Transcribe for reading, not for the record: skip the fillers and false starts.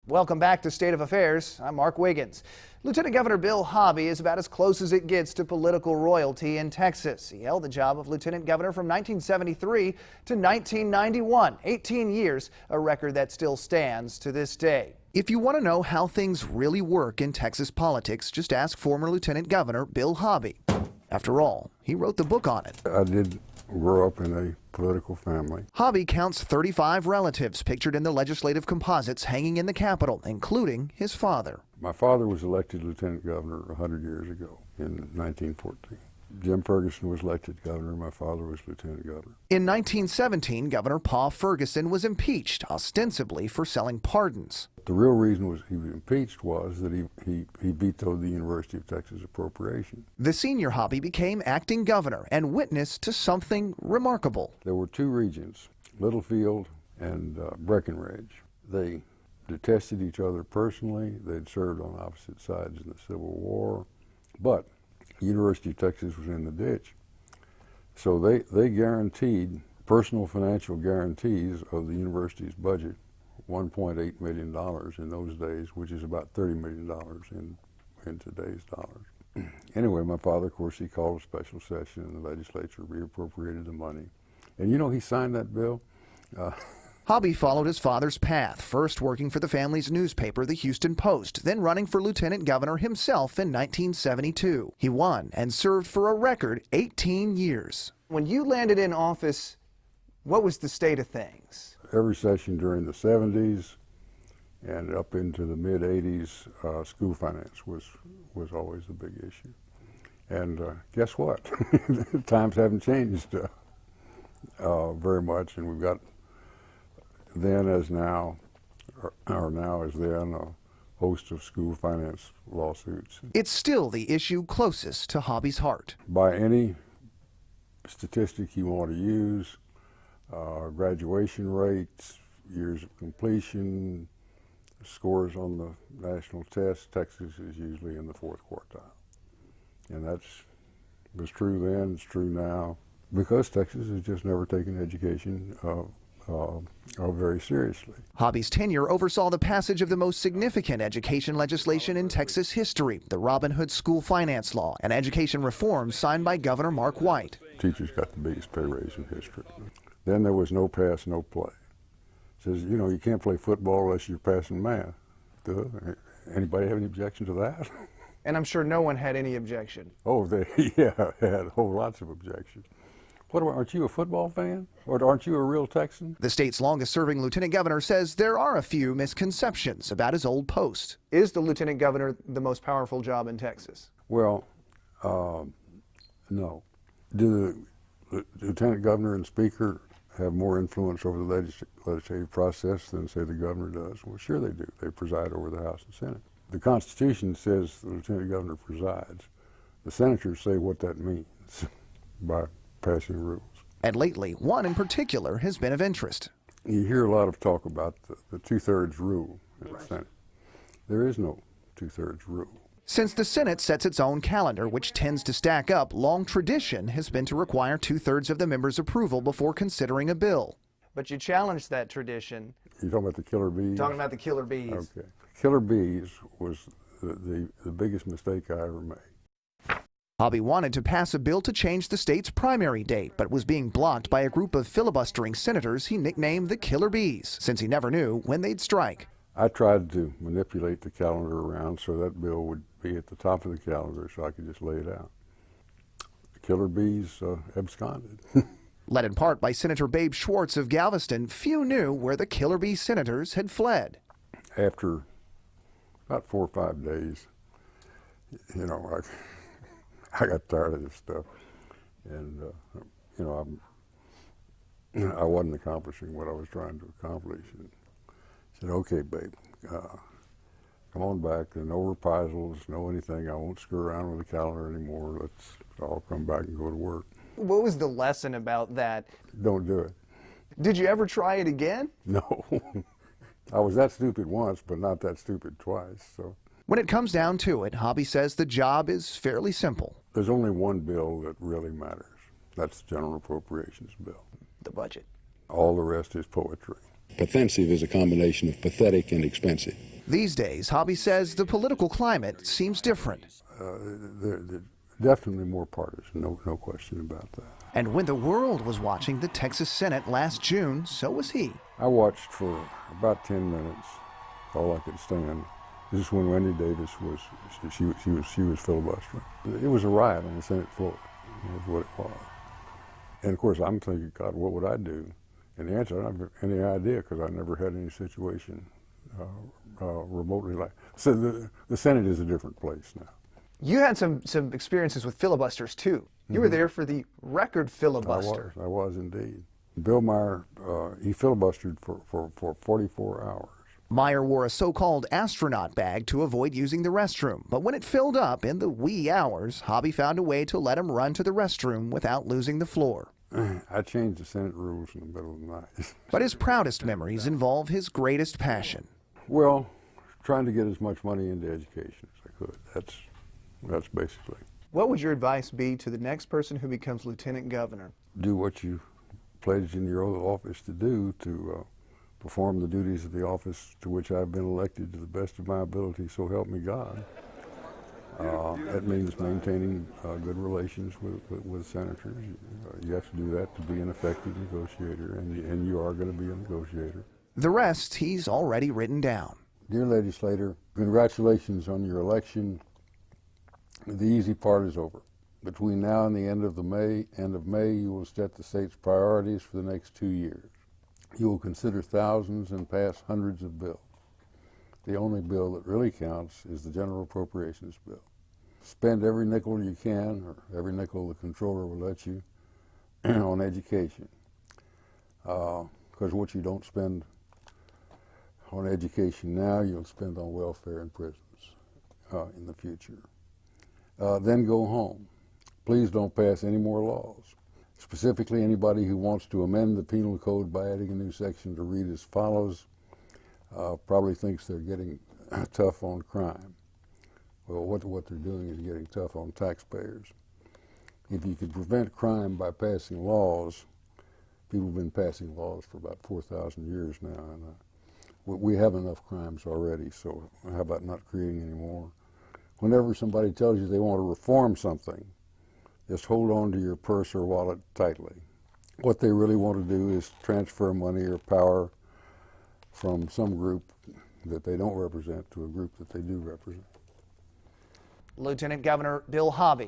Welcome back to State of Affairs. I'm Mark Wiggins. Lieutenant Governor Bill Hobby is about as close as it gets to political royalty in Texas. He held the job of lieutenant governor from 1973 to 1991, 18 years, a record that still stands to this day. If you want to know how things really work in Texas politics, just ask former Lieutenant Governor Bill Hobby. After all, he wrote the book on it. I did grow up in a political family. Hobby counts 35 relatives pictured in the legislative composites hanging in the Capitol, including his father. My father was elected lieutenant governor 100 years ago in 1914. Jim Ferguson was elected governor. My father was lieutenant governor. In 1917, Governor Paul Ferguson was impeached, ostensibly for selling pardons. The real reason he was impeached was that he vetoed the University of Texas appropriation. The senior Hobby became acting governor and witness to something remarkable. There were two regions, Littlefield and Breckenridge. They detested each other personally. They'd served on opposite sides in the Civil War, but the University of Texas was in the ditch. So they guaranteed, personal financial guarantees of the university's budget, $1.8 million in those days, which is about $30 million in today's dollars. Anyway, my father, of course, he called a special session and the legislature reappropriated the money. And you know, he signed that bill. Hobby followed his father's path, first working for the family's newspaper, the Houston Post, then running for lieutenant governor himself in 1972. He won and served for a record 18 years. When you landed in office, what was the state of things? Every session during the 70s and up into the mid-80s, school finance was always the big issue. And guess what? Times haven't changed very much, and we've got then as now, or now as then, a host of school finance lawsuits. It's still the issue closest to Hobby's heart. By any statistic you want to use, graduation rates, years of completion, scores on the national test, Texas is usually in the fourth quartile. And that was true then, it's true now, because Texas has just never taken education very seriously. Hobby's tenure oversaw the passage of the most significant education legislation in Texas history, the Robin Hood School Finance Law, and education reforms signed by Governor Mark White. Teachers got the biggest pay raise in history. Then there was no pass, no play. It says, you know, you can't play football unless you're passing math. Anybody have any objection to that? And I'm sure no one had any objection. Oh, they had whole lots of objections. What, aren't you a football fan? Or aren't you a real Texan? The state's longest-serving lieutenant governor says there are a few misconceptions about his old post. Is the lieutenant governor the most powerful job in Texas? Well, no. Do the lieutenant governor and speaker have more influence over the legislative process than, say, the governor does? Well, sure they do. They preside over the House and Senate. The Constitution says the lieutenant governor presides. The senators say what that means by passing rules. And lately, one in particular has been of interest. You hear a lot of talk about the two-thirds rule in the Senate. There is no two-thirds rule. Since the Senate sets its own calendar, which tends to stack up, long tradition has been to require two-thirds of the members' approval before considering a bill. But you challenged that tradition. You're talking about the killer bees? Talking about the killer bees. Okay. Killer bees was the biggest mistake I ever made. Hobby wanted to pass a bill to change the state's primary date, but was being blocked by a group of filibustering senators he nicknamed the Killer Bees, since he never knew when they'd strike. I tried to manipulate the calendar around so that bill would be at the top of the calendar so I could just lay it out. The Killer Bees absconded. Led in part by Senator Babe Schwartz of Galveston, few knew where the Killer Bee senators had fled. After about 4 or 5 days, you know, I got tired of this stuff, and you know, I wasn't accomplishing what I was trying to accomplish. And I said, "Okay, babe, come on back. No reprisals, no anything. I won't screw around with the calendar anymore. Let's all come back and go to work." What was the lesson about that? Don't do it. Did you ever try it again? No. I was that stupid once, but not that stupid twice. So. When it comes down to it, Hobby says the job is fairly simple. There's only one bill that really matters. That's the General Appropriations Bill. The budget. All the rest is poetry. Offensive is a combination of pathetic and expensive. These days, Hobby says the political climate seems different. They're definitely more partisan, no question about that. And when the world was watching the Texas Senate last June, so was he. I watched for about 10 minutes, all I could stand. This is when Wendy Davis was filibustering. It was a riot on the Senate floor, is what it was. And of course, I'm thinking, God, what would I do? And the answer, I don't have any idea, because I never had any situation remotely like. So the Senate is a different place now. You had some experiences with filibusters too. You were there for the record filibuster. I was indeed. Bill Meyer, he filibustered for 44 hours. Meyer wore a so-called astronaut bag to avoid using the restroom, but when it filled up in the wee hours, Hobby found a way to let him run to the restroom without losing the floor. I changed the Senate rules in the middle of the night. But his proudest memories involve his greatest passion. Well, trying to get as much money into education as I could. That's basically. What would your advice be to the next person who becomes lieutenant governor? Do what you pledged in your oath of office to do, to perform the duties of the office to which I've been elected to the best of my ability, so help me God. That means maintaining good relations with senators. You have to do that to be an effective negotiator, and you are going to be a negotiator. The rest he's already written down. Dear legislator, congratulations on your election. The easy part is over. Between now and the end of May, you will set the state's priorities for the next 2 years. You will consider thousands and pass hundreds of bills. The only bill that really counts is the general appropriations bill. Spend every nickel you can, or every nickel the controller will let you, on education. Because what you don't spend on education now, you'll spend on welfare and prisons in the future. Then go home. Please don't pass any more laws. Specifically, anybody who wants to amend the penal code by adding a new section to read as follows probably thinks they're getting tough on crime. Well, what they're doing is getting tough on taxpayers. If you could prevent crime by passing laws, people have been passing laws for about 4,000 years now, and we have enough crimes already, so how about not creating any more? Whenever somebody tells you they want to reform something, just hold on to your purse or wallet tightly. What they really want to do is transfer money or power from some group that they don't represent to a group that they do represent. Lieutenant Governor Bill Hobby.